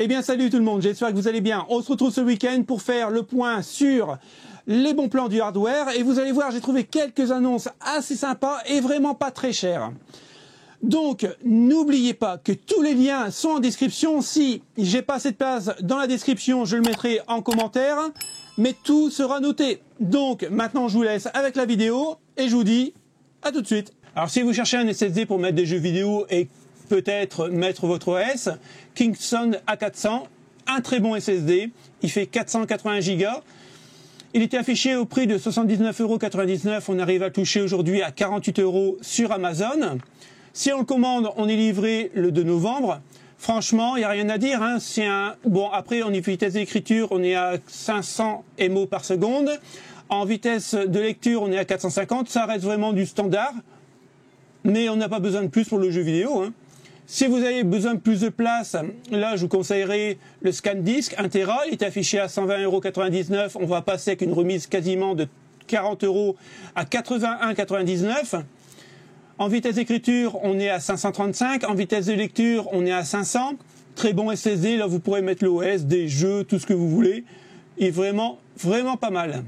Eh bien salut tout le monde, j'espère que vous allez bien. On se retrouve ce week-end pour faire le point sur les bons plans du hardware. Et vous allez voir, j'ai trouvé quelques annonces assez sympas et vraiment pas très chères. Donc n'oubliez pas que tous les liens sont en description. Si j'ai pas assez de place dans la description, je le mettrai en commentaire. Mais tout sera noté. Donc maintenant je vous laisse avec la vidéo et je vous dis à tout de suite. Alors si vous cherchez un SSD pour mettre des jeux vidéo et peut-être mettre votre OS, Kingston A400, un très bon SSD, il fait 480 Go. Il était affiché au prix de 79,99 €, on arrive à toucher aujourd'hui à 48 € sur Amazon. Si on le commande, on est livré le 2 novembre. Franchement, il n'y a rien à dire. Hein. Bon, après, en vitesse d'écriture, on est à 500 MO par seconde. En vitesse de lecture, on est à 450. Ça reste vraiment du standard. Mais on n'a pas besoin de plus pour le jeu vidéo. Hein. Si vous avez besoin de plus de place, là, je vous conseillerais le ScanDisk 1 Tera. Il est affiché à 120,99 €. On va passer avec une remise quasiment de 40 € à 81,99 €. En vitesse d'écriture, on est à 535. En vitesse de lecture, on est à 500. Très bon SSD. Là, vous pourrez mettre l'OS, des jeux, tout ce que vous voulez. Il est vraiment, vraiment pas mal.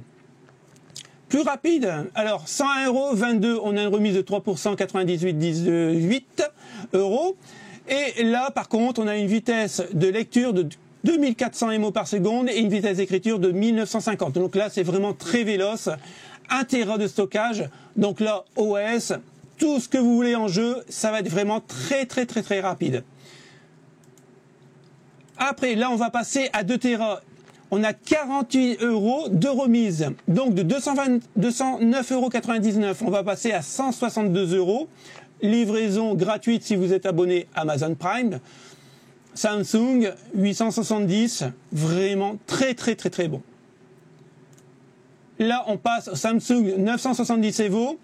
Plus rapide. Alors, 101 €, 22. On a une remise de 3%, 98,18 €. Et là, par contre, on a une vitesse de lecture de 2400 MO par seconde et une vitesse d'écriture de 1950. Donc là, c'est vraiment très véloce. 1 Tera de stockage. Donc là, OS, tout ce que vous voulez en jeu, ça va être vraiment très rapide. Après, là, on va passer à 2 Tera. On a 48 € de remise. Donc de 209,99 €, on va passer à 162 €. Livraison gratuite si vous êtes abonné à Amazon Prime. Samsung 870, vraiment très bon. Là, on passe au Samsung 970 EVO,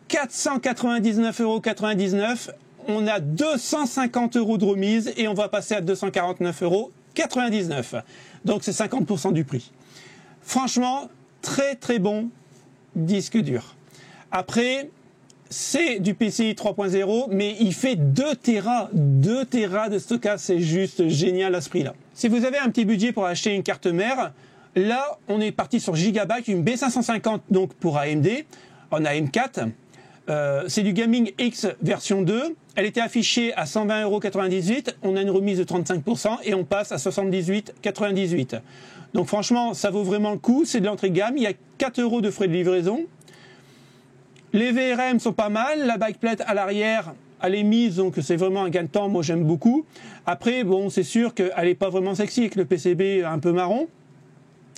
499,99 €. On a 250 € de remise et on va passer à 249,99 €. Donc c'est 50% du prix. Franchement, très bon disque dur. Après, c'est du PCI 3.0, mais il fait 2 Tera de stockage, c'est juste génial à ce prix-là. Si vous avez un petit budget pour acheter une carte mère, là, on est parti sur Gigabyte, une B550 donc pour AMD, en AM4. C'est du Gaming X version 2. Elle était affichée à 120,98 €. On a une remise de 35% et on passe à 78,98 €. Donc franchement, ça vaut vraiment le coup. C'est de l'entrée de gamme. Il y a 4 € de frais de livraison. Les VRM sont pas mal. La backplate à l'arrière, elle est mise, donc c'est vraiment un gain de temps. Moi, j'aime beaucoup. Après, bon, c'est sûr qu'elle n'est pas vraiment sexy avec le PCB un peu marron.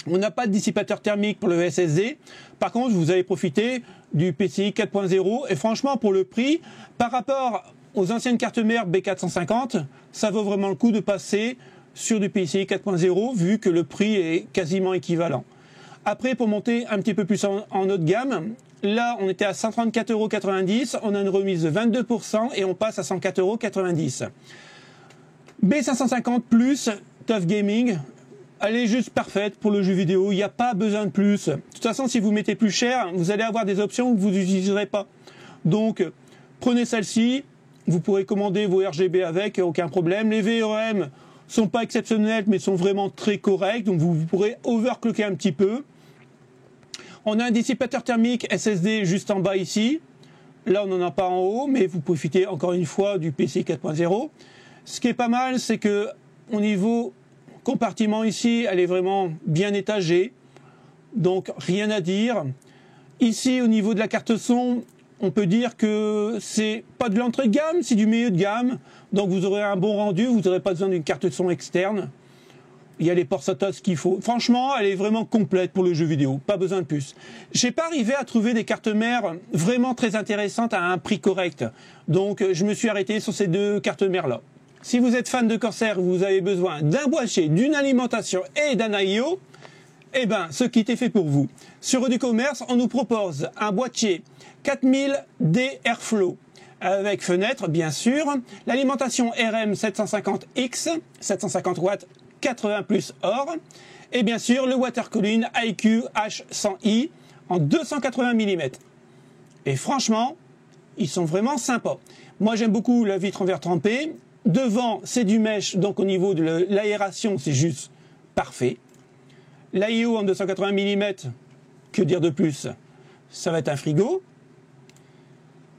On n'a pas de dissipateur thermique pour le SSD. Par contre, vous allez profiter du PCI 4.0. Et franchement, pour le prix, par rapport aux anciennes cartes mères B450, ça vaut vraiment le coup de passer sur du PCI 4.0 vu que le prix est quasiment équivalent. Après, pour monter un petit peu plus en haut de gamme, là, on était à 134,90 €. On a une remise de 22% et on passe à 104,90 €. B550 plus Tough Gaming. Elle est juste parfaite pour le jeu vidéo, il n'y a pas besoin de plus. De toute façon, si vous mettez plus cher, vous allez avoir des options que vous n'utiliserez pas. Donc, prenez celle-ci, vous pourrez commander vos RGB avec, aucun problème. Les VRM sont pas exceptionnels, mais sont vraiment très corrects, donc vous pourrez overclocker un petit peu. On a un dissipateur thermique SSD juste en bas ici. Là, on n'en a pas en haut, mais vous profitez encore une fois du PCI 4.0. Ce qui est pas mal, c'est que au niveau compartiment ici, elle est vraiment bien étagée, donc rien à dire. Ici, au niveau de la carte son, on peut dire que c'est pas de l'entrée de gamme, c'est du milieu de gamme, donc vous aurez un bon rendu, vous n'aurez pas besoin d'une carte son externe. Il y a les ports SATA, ce qu'il faut. Franchement, elle est vraiment complète pour le jeu vidéo, pas besoin de plus. J'ai pas arrivé à trouver des cartes mères vraiment très intéressantes à un prix correct, donc je me suis arrêté sur ces deux cartes mères là. Si vous êtes fan de Corsair, vous avez besoin d'un boîtier, d'une alimentation et d'un I/O, eh ben, ce kit est fait pour vous. Sur EduCommerce, on nous propose un boîtier 4000D Airflow avec fenêtre, bien sûr, l'alimentation RM 750X, 750 watts, 80 plus or, et bien sûr le water cooling IQ H100i en 280 mm. Et franchement, ils sont vraiment sympas. Moi, j'aime beaucoup la vitre en verre trempé. Devant, c'est du mesh, donc au niveau de l'aération, c'est juste parfait. L'IO en 280 mm, que dire de plus? Ça va être un frigo.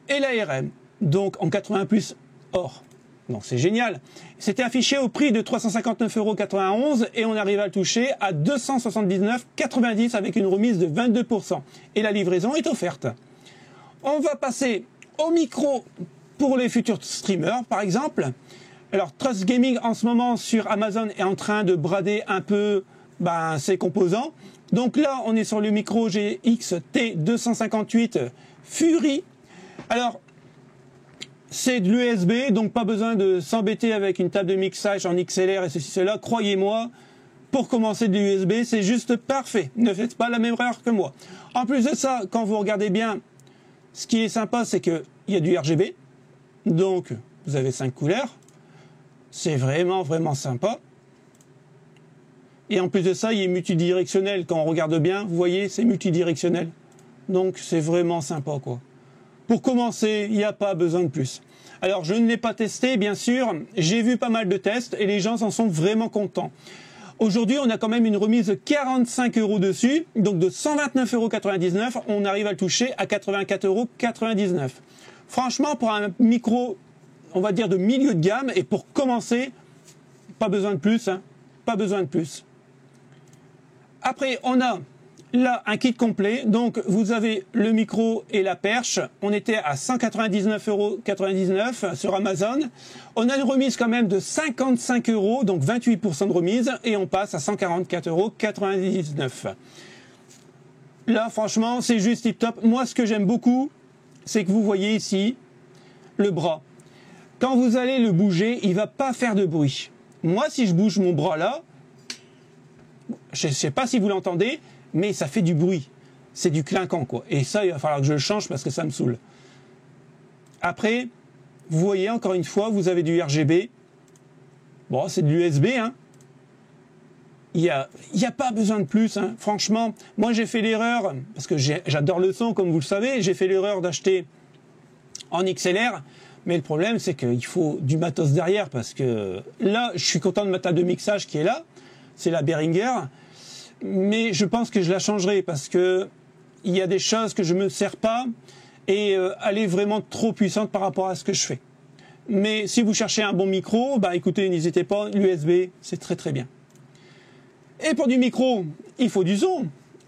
Et l'ARM, donc en 80+ or. Donc c'est génial. C'était affiché au prix de 359,91 € et on arrive à le toucher à 279,90 € avec une remise de 22%. Et la livraison est offerte. On va passer au micro pour les futurs streamers, par exemple. Alors, Trust Gaming, en ce moment, sur Amazon, est en train de brader un peu ses composants. Donc là, on est sur le micro GX-T258 Fury. Alors, c'est de l'USB, donc pas besoin de s'embêter avec une table de mixage en XLR et ceci, cela. Croyez-moi, pour commencer de l'USB, c'est juste parfait. Ne faites pas la même erreur que moi. En plus de ça, quand vous regardez bien, ce qui est sympa, c'est qu'il y a du RGB. Donc, vous avez 5 couleurs. C'est vraiment, vraiment sympa. Et en plus de ça, il est multidirectionnel. Quand on regarde bien, vous voyez, c'est multidirectionnel. Donc, c'est vraiment sympa, quoi. Pour commencer, il n'y a pas besoin de plus. Alors, je ne l'ai pas testé, bien sûr. J'ai vu pas mal de tests et les gens en sont vraiment contents. Aujourd'hui, on a quand même une remise de 45 € dessus. Donc, de 129,99 €, on arrive à le toucher à 84,99 €. Franchement, pour un micro, on va dire de milieu de gamme, et pour commencer, pas besoin de plus, hein. Pas besoin de plus. Après, on a là un kit complet. Donc, vous avez le micro et la perche. On était à 199,99 € sur Amazon. On a une remise quand même de 55 €, donc 28% de remise, et on passe à 144,99 €. Là, franchement, c'est juste tip top. Moi, ce que j'aime beaucoup, c'est que vous voyez ici le bras. Quand vous allez le bouger, il ne va pas faire de bruit. Moi, si je bouge mon bras là, je ne sais pas si vous l'entendez, mais ça fait du bruit. C'est du clinquant, quoi. Et ça, il va falloir que je le change parce que ça me saoule. Après, vous voyez, encore une fois, vous avez du RGB. Bon, c'est de l'USB, hein. Il y a pas besoin de plus, hein. Franchement, moi, j'ai fait l'erreur, parce que j'adore le son, comme vous le savez, j'ai fait l'erreur d'acheter en XLR. Mais le problème, c'est qu'il faut du matos derrière, parce que là, je suis content de ma table de mixage qui est là. C'est la Behringer. Mais je pense que je la changerai, parce que il y a des choses que je me sers pas, et elle est vraiment trop puissante par rapport à ce que je fais. Mais si vous cherchez un bon micro, écoutez, n'hésitez pas, l'USB, c'est très très bien. Et pour du micro, il faut du son.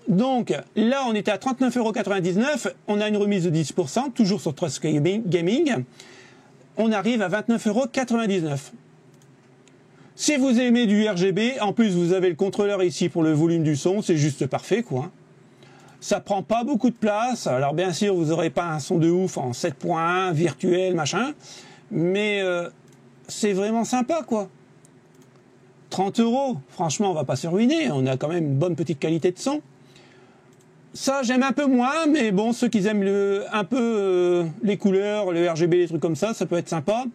Donc là, on était à 39,99 €, on a une remise de 10%, toujours sur Trust Gaming. On arrive à 29,99 €. Si vous aimez du RGB, en plus vous avez le contrôleur ici pour le volume du son, c'est juste parfait, quoi. Ça prend pas beaucoup de place. Alors bien sûr, vous n'aurez pas un son de ouf en 7.1, virtuel, machin, mais c'est vraiment sympa, quoi. 30 €, franchement, on va pas se ruiner, on a quand même une bonne petite qualité de son. Ça, j'aime un peu moins, mais bon, ceux qui aiment un peu les couleurs, le RGB, les trucs comme ça, ça peut être sympa.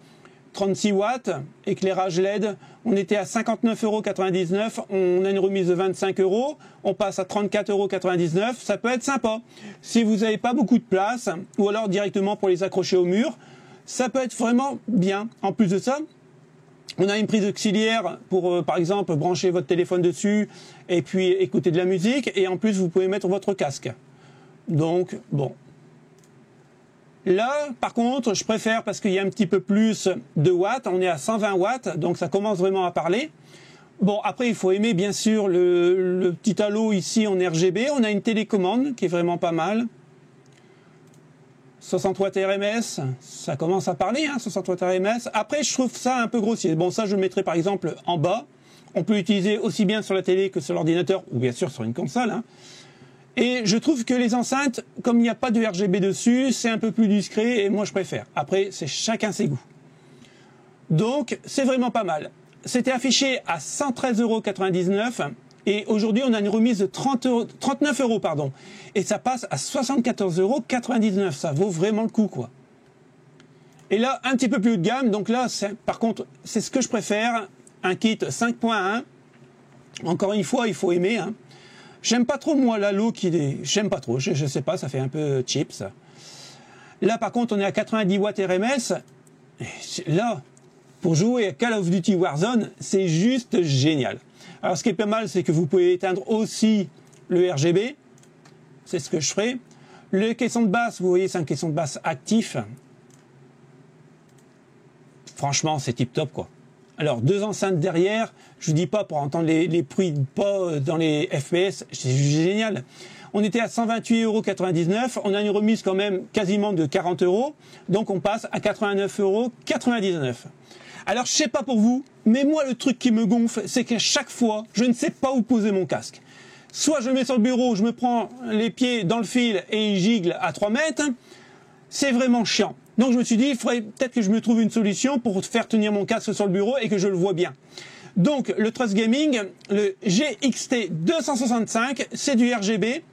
36 watts, éclairage LED, on était à 59,99 €, on a une remise de 25 €, on passe à 34,99 €, ça peut être sympa. Si vous n'avez pas beaucoup de place, ou alors directement pour les accrocher au mur, ça peut être vraiment bien. En plus de ça, on a une prise auxiliaire pour, par exemple, brancher votre téléphone dessus et puis écouter de la musique. Et en plus, vous pouvez mettre votre casque. Donc, bon. Là, par contre, je préfère parce qu'il y a un petit peu plus de watts. On est à 120 watts, donc ça commence vraiment à parler. Bon, après, il faut aimer, bien sûr, le petit halo ici en RGB. On a une télécommande qui est vraiment pas mal. 60 watts RMS, ça commence à parler, hein, 60 watts RMS. Après, je trouve ça un peu grossier. Bon, ça, je le mettrai par exemple en bas. On peut l'utiliser aussi bien sur la télé que sur l'ordinateur, ou bien sûr sur une console, hein. Et je trouve que les enceintes, comme il n'y a pas de RGB dessus, c'est un peu plus discret et moi je préfère. Après, c'est chacun ses goûts. Donc, c'est vraiment pas mal. C'était affiché à 113,99 € et aujourd'hui, on a une remise de 39 €, pardon. Et ça passe à 74,99 €. Ça vaut vraiment le coup, quoi. Et là, un petit peu plus haut de gamme. Donc là, par contre, c'est ce que je préfère. Un kit 5.1. Encore une fois, il faut aimer, hein. J'aime pas trop, moi, l'halo j'aime pas trop. Je sais pas, ça fait un peu cheap, ça. Là, par contre, on est à 90 watts RMS. Et là, pour jouer à Call of Duty Warzone, c'est juste génial. Alors ce qui est pas mal, c'est que vous pouvez éteindre aussi le RGB. C'est ce que je ferai. Le caisson de basse, vous voyez, c'est un caisson de basse actif. Franchement, c'est tip top, quoi. Alors, 2 enceintes derrière, je vous dis pas pour entendre les bruits de pas dans les FPS, c'est génial. On était à 128,99 €, on a une remise quand même quasiment de 40 €, donc on passe à 89,99 €. Alors, je sais pas pour vous, mais moi, le truc qui me gonfle, c'est qu'à chaque fois, je ne sais pas où poser mon casque. Soit je le mets sur le bureau, je me prends les pieds dans le fil et il gigle à 3 mètres, c'est vraiment chiant. Donc je me suis dit, il faudrait peut-être que je me trouve une solution pour faire tenir mon casque sur le bureau et que je le vois bien. Donc le Trust Gaming, le GXT 265, c'est du RGB.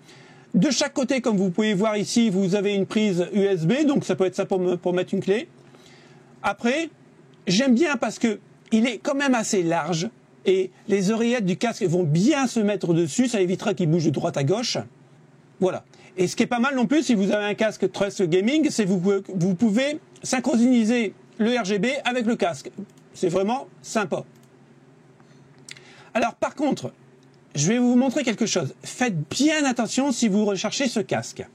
De chaque côté, comme vous pouvez voir ici, vous avez une prise USB, donc ça peut être ça pour mettre une clé. Après, j'aime bien parce que il est quand même assez large et les oreillettes du casque vont bien se mettre dessus, ça évitera qu'il bouge de droite à gauche. Voilà. Et ce qui est pas mal non plus, si vous avez un casque Trust Gaming, c'est que vous pouvez synchroniser le RGB avec le casque. C'est vraiment sympa. Alors par contre, je vais vous montrer quelque chose. Faites bien attention si vous recherchez ce casque.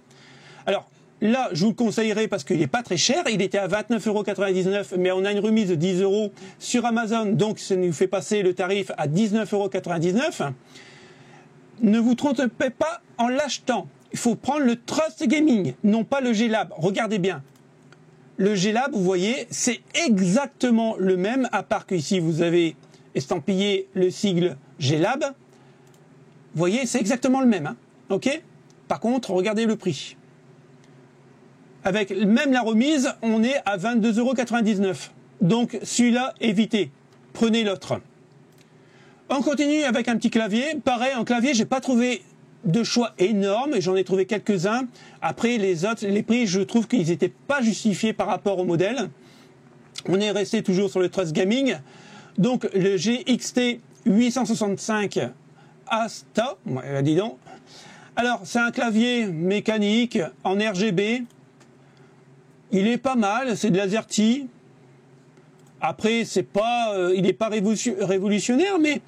Alors là, je vous le conseillerais parce qu'il n'est pas très cher. Il était à 29,99 €, mais on a une remise de 10 € sur Amazon, donc ça nous fait passer le tarif à 19,99 €. Ne vous trompez pas en l'achetant. Il faut prendre le Trust Gaming, non pas le G-Lab. Regardez bien. Le G-Lab, vous voyez, c'est exactement le même, à part qu'ici, vous avez estampillé le sigle G-Lab. Vous voyez, c'est exactement le même. Hein, ok ? Par contre, regardez le prix. Avec même la remise, on est à 22,99 €. Donc, celui-là, évitez. Prenez l'autre. On continue avec un petit clavier. Pareil, en clavier, j'ai pas trouvé de choix énormes, et j'en ai trouvé quelques-uns. Après, les autres, les prix, je trouve qu'ils n'étaient pas justifiés par rapport au modèle. On est resté toujours sur le Trust Gaming. Donc, le GXT 865 Asta, dis donc. Alors, c'est un clavier mécanique en RGB. Il est pas mal, c'est de l'AZERTY. Après, c'est pas, il n'est pas révolutionnaire, mais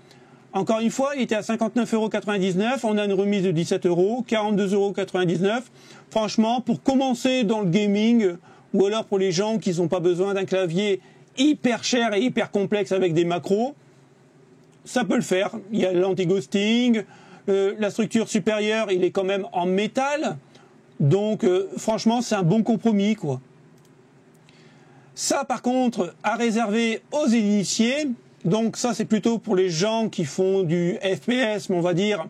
encore une fois, il était à 59,99 €. On a une remise de 17 €, 42,99 €. Franchement, pour commencer dans le gaming, ou alors pour les gens qui n'ont pas besoin d'un clavier hyper cher et hyper complexe avec des macros, ça peut le faire. Il y a l'anti-ghosting, la structure supérieure, il est quand même en métal. Donc, franchement, c'est un bon compromis, quoi. Ça, par contre, à réserver aux initiés. Donc ça, c'est plutôt pour les gens qui font du FPS, mais on va dire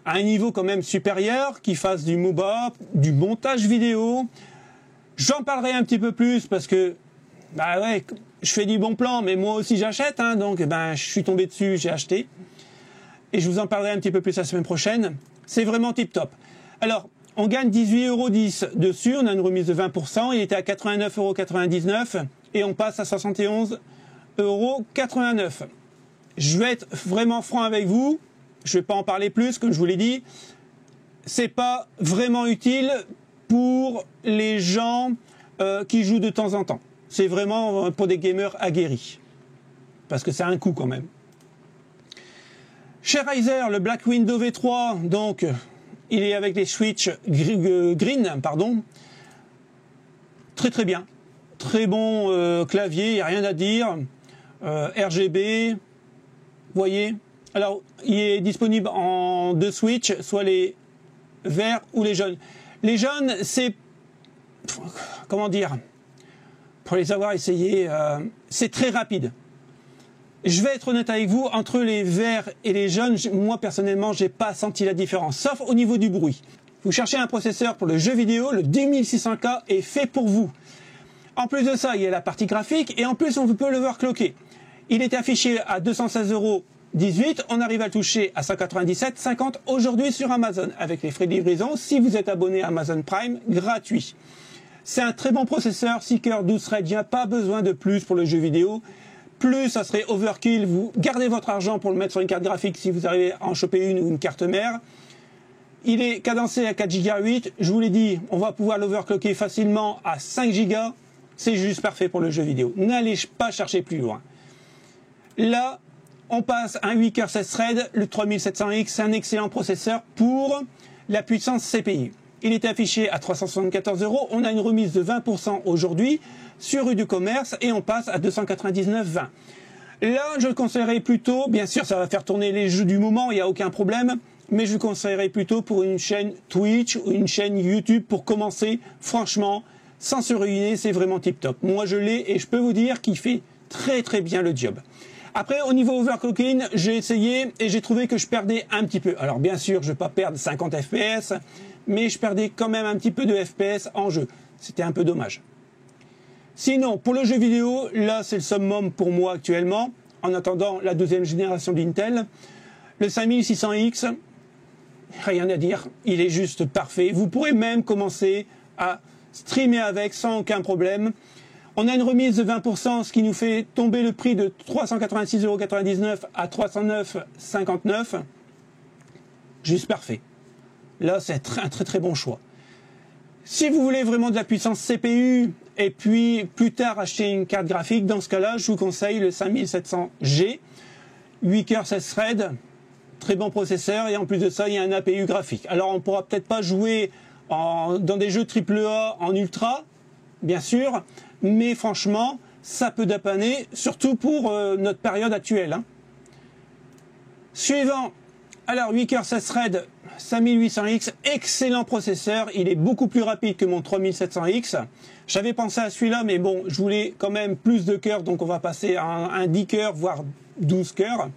à un niveau quand même supérieur, qui fassent du MOBA, du montage vidéo. J'en parlerai un petit peu plus parce que, bah ouais, je fais du bon plan, mais moi aussi j'achète, hein, donc ben je suis tombé dessus, j'ai acheté. Et je vous en parlerai un petit peu plus la semaine prochaine. C'est vraiment tip top. Alors, on gagne 18,10 € dessus, on a une remise de 20%, il était à 89,99 € et on passe à 71,89 €. Je vais être vraiment franc avec vous, je ne vais pas en parler plus, comme je vous l'ai dit. C'est pas vraiment utile pour les gens qui jouent de temps en temps. C'est vraiment pour des gamers aguerris. Parce que c'est un coût quand même. Chez Razer, le Black Widow V3, donc il est avec les switches green, pardon. Très très bien. Très bon clavier, il n'y a rien à dire. RGB, vous voyez. Alors, il est disponible en 2 switches, soit les verts ou les jaunes. Les jaunes, c'est... Comment dire? Pour les avoir essayés, c'est très rapide. Je vais être honnête avec vous, entre les verts et les jaunes, moi personnellement, j'ai pas senti la différence, sauf au niveau du bruit. Vous cherchez un processeur pour le jeu vidéo, le 2600K est fait pour vous. En plus de ça, il y a la partie graphique et en plus, on peut l'overclocker. Il est affiché à 216,18 €, on arrive à le toucher à 197,50 € aujourd'hui sur Amazon, avec les frais de livraison, si vous êtes abonné à Amazon Prime, gratuit. C'est un très bon processeur, 6 cœurs, 12 threads, il n'y a pas besoin de plus pour le jeu vidéo. Plus, ça serait overkill, vous gardez votre argent pour le mettre sur une carte graphique si vous arrivez à en choper une ou une carte mère. Il est cadencé à 4 Go 8, je vous l'ai dit, on va pouvoir l'overclocker facilement à 5 Go, c'est juste parfait pour le jeu vidéo. N'allez pas chercher plus loin. Là, on passe à un 8 cœurs 16 threads, le 3700X, c'est un excellent processeur pour la puissance CPU. Il était affiché à 374 €, on a une remise de 20% aujourd'hui sur rue du commerce et on passe à 299,20 €. Là, je le conseillerais plutôt, bien sûr, ça va faire tourner les jeux du moment, il n'y a aucun problème, mais je le conseillerais plutôt pour une chaîne Twitch ou une chaîne YouTube pour commencer, franchement, sans se ruiner, c'est vraiment tip top. Moi, je l'ai et je peux vous dire qu'il fait très très bien le job. Après, au niveau overclocking, j'ai essayé et j'ai trouvé que je perdais un petit peu. Alors bien sûr, je ne vais pas perdre 50 FPS, mais je perdais quand même un petit peu de FPS en jeu. C'était un peu dommage. Sinon, pour le jeu vidéo, là c'est le summum pour moi actuellement, en attendant la deuxième génération d'Intel. Le 5600X, rien à dire, il est juste parfait. Vous pourrez même commencer à streamer avec sans aucun problème. On a une remise de 20%, ce qui nous fait tomber le prix de 386,99 € à 309,59 €. Juste parfait. Là, c'est un très très bon choix. Si vous voulez vraiment de la puissance CPU et puis plus tard acheter une carte graphique, dans ce cas-là, je vous conseille le 5700G, 8 cœurs 16 threads, très bon processeur et en plus de ça, il y a un APU graphique. Alors, on ne pourra peut-être pas jouer dans des jeux AAA en ultra, bien sûr, mais franchement, ça peut dépanner, surtout pour notre période actuelle. Hein. Suivant, alors 8 cœurs 16 threads, 5800X, excellent processeur, il est beaucoup plus rapide que mon 3700X. J'avais pensé à celui-là, mais bon, je voulais quand même plus de cœurs, donc on va passer à un 10 cœurs, voire 12 cœurs.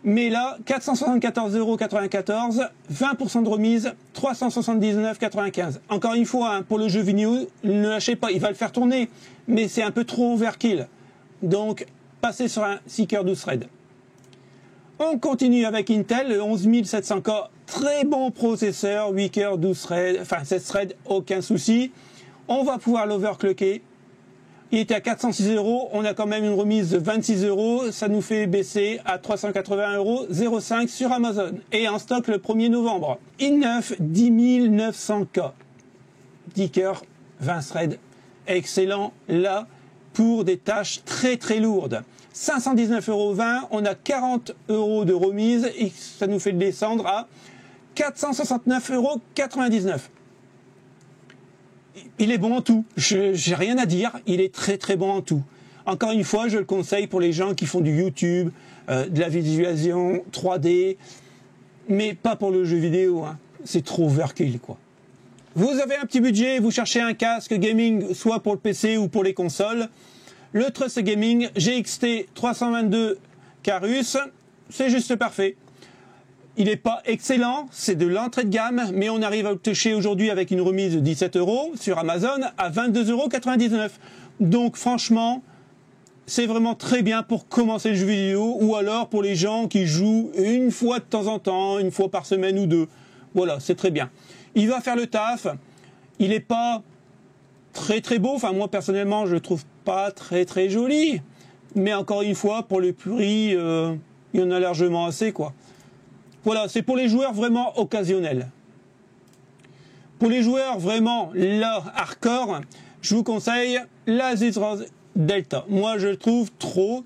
Mais là, 474,94 €, 20% de remise, 379,95 €. Encore une fois, hein, pour le jeu vidéo, ne lâchez pas, il va le faire tourner, mais c'est un peu trop overkill. Donc, passez sur un 6 cœurs 12 threads. On continue avec Intel, le 11700K, très bon processeur, 8 cœurs 12 threads, enfin 16 threads, aucun souci. On va pouvoir l'overclocker. Il était à 406 €, on a quand même une remise de 26 €, ça nous fait baisser à 381,05 € sur Amazon. Et en stock le 1er novembre. i9 10900K, 10 cœurs, 20 threads, excellent là pour des tâches très très lourdes. 519,20 €, on a 40 € de remise et ça nous fait descendre à 469,99 €. Il est bon en tout, j'ai rien à dire, il est très très bon en tout. Encore une fois, je le conseille pour les gens qui font du YouTube, de la visualisation 3D, mais pas pour le jeu vidéo, hein. C'est trop overkill quoi. Vous avez un petit budget, vous cherchez un casque gaming, soit pour le PC ou pour les consoles. Le Trust Gaming GXT 322 Carus, c'est juste parfait. Il n'est pas excellent, c'est de l'entrée de gamme, mais on arrive à le toucher aujourd'hui avec une remise de 17 € sur Amazon à 22,99 €. Donc franchement, c'est vraiment très bien pour commencer le jeu vidéo ou alors pour les gens qui jouent une fois de temps en temps, une fois par semaine ou deux. Voilà, c'est très bien. Il va faire le taf, il n'est pas très très beau, enfin moi personnellement je le trouve pas très très joli, mais encore une fois, pour le prix, il y en a largement assez quoi. Voilà, c'est pour les joueurs vraiment occasionnels. Pour les joueurs vraiment là, hardcore, je vous conseille l'Asus ROG Delta. Moi, je le trouve trop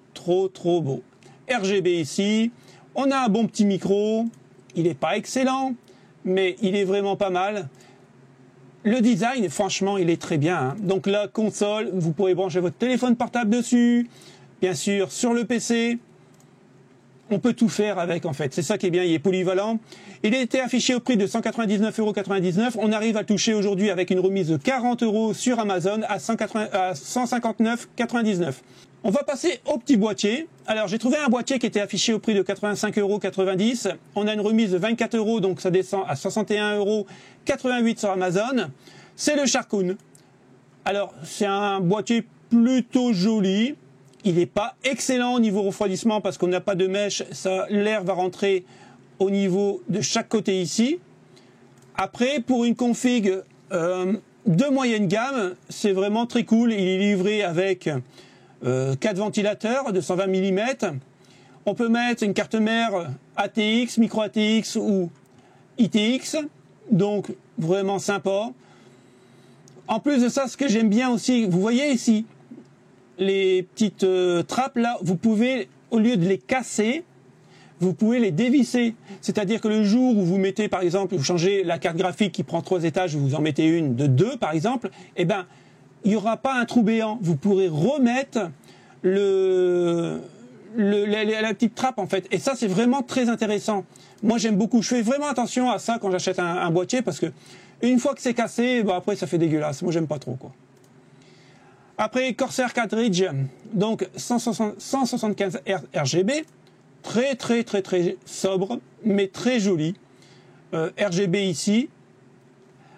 beau. RGB ici, on a un bon petit micro, il n'est pas excellent, mais il est vraiment pas mal. Le design, franchement, il est très bien. Hein. Donc la console, vous pourrez brancher votre téléphone portable dessus, bien sûr, sur le PC. On peut tout faire avec en fait, c'est ça qui est bien, il est polyvalent. Il a été affiché au prix de 199,99 €, on arrive à le toucher aujourd'hui avec une remise de 40 € sur Amazon à 159,99 €. On va passer au petit boîtier. Alors j'ai trouvé un boîtier qui était affiché au prix de 85,90 €, on a une remise de 24 €, donc ça descend à 61,88 € sur Amazon. C'est le Sharkoon. Alors c'est un boîtier plutôt joli. Il n'est pas excellent au niveau refroidissement parce qu'on n'a pas de mèche, l'air va rentrer au niveau de chaque côté ici. Après, pour une config de moyenne gamme, c'est vraiment très cool. Il est livré avec 4 ventilateurs de 120 mm. On peut mettre une carte mère ATX, micro ATX ou ITX, donc vraiment sympa. En plus de ça, ce que j'aime bien aussi, vous voyez ici, les petites trappes là, vous pouvez au lieu de les casser, vous pouvez les dévisser. C'est-à-dire que le jour où vous mettez, par exemple, vous changez la carte graphique qui prend 3 étages, vous en mettez une de 2, par exemple, eh ben, il n'y aura pas un trou béant. Vous pourrez remettre la petite trappe, en fait. Et ça, c'est vraiment très intéressant. Moi, j'aime beaucoup. Je fais vraiment attention à ça quand j'achète un boîtier, parce que une fois que c'est cassé, bah, après, ça fait dégueulasse. Moi, j'aime pas trop, quoi. Après, Corsair Cartridge, donc 175 RGB. Très sobre, mais très joli. RGB ici.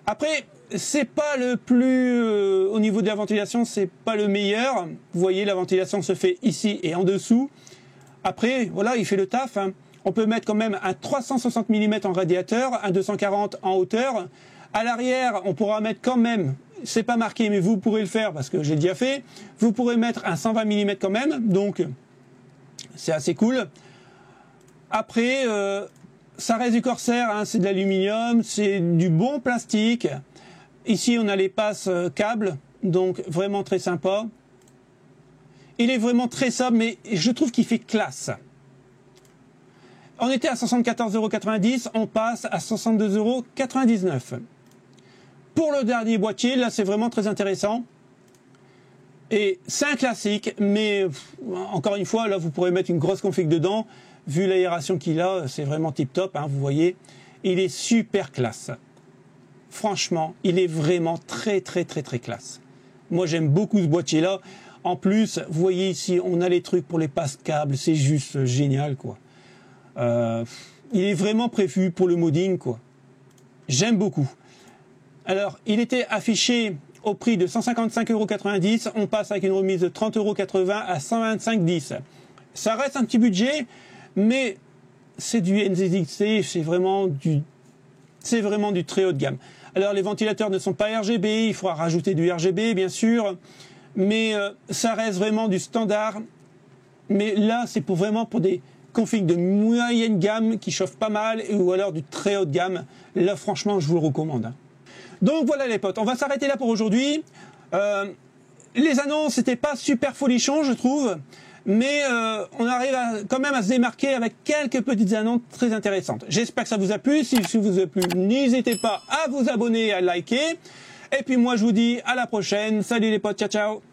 Après, c'est pas le plus... au niveau de la ventilation, c'est pas le meilleur. Vous voyez, la ventilation se fait ici et en dessous. Après, voilà, il fait le taf. Hein. On peut mettre quand même un 360 mm en radiateur, un 240 en hauteur. À l'arrière, on pourra mettre quand même, c'est pas marqué, mais vous pourrez le faire parce que j'ai déjà fait. Vous pourrez mettre un 120 mm quand même, donc c'est assez cool. Après, ça reste du Corsair, hein, c'est de l'aluminium, c'est du bon plastique. Ici, on a les passes câbles, donc vraiment très sympa. Il est vraiment très sobre, mais je trouve qu'il fait classe. On était à 74,90 €, on passe à 62,99 €. Pour le dernier boîtier, là, c'est vraiment très intéressant. Et c'est un classique, mais encore une fois, là, vous pourrez mettre une grosse config dedans. Vu l'aération qu'il a, c'est vraiment tip top, hein, vous voyez. Il est super classe. Franchement, il est vraiment très classe. Moi, j'aime beaucoup ce boîtier-là. En plus, vous voyez ici, on a les trucs pour les passes câbles. C'est juste génial, quoi. Il est vraiment prévu pour le modding, quoi. J'aime beaucoup. Alors, il était affiché au prix de 155,90 €. On passe avec une remise de 30,80 € à 125,10 €. Ça reste un petit budget, mais c'est du NZXT, c'est vraiment du très haut de gamme. Alors, les ventilateurs ne sont pas RGB, il faudra rajouter du RGB, bien sûr, mais ça reste vraiment du standard. Mais là, c'est vraiment pour des configs de moyenne gamme qui chauffent pas mal, ou alors du très haut de gamme. Là, franchement, je vous le recommande. Hein. Donc voilà les potes, on va s'arrêter là pour aujourd'hui. Les annonces n'étaient pas super folichons, je trouve, mais on arrive quand même à se démarquer avec quelques petites annonces très intéressantes. J'espère que ça vous a plu. Si ça vous a plu, n'hésitez pas à vous abonner et à liker. Et puis moi, je vous dis à la prochaine. Salut les potes, ciao ciao.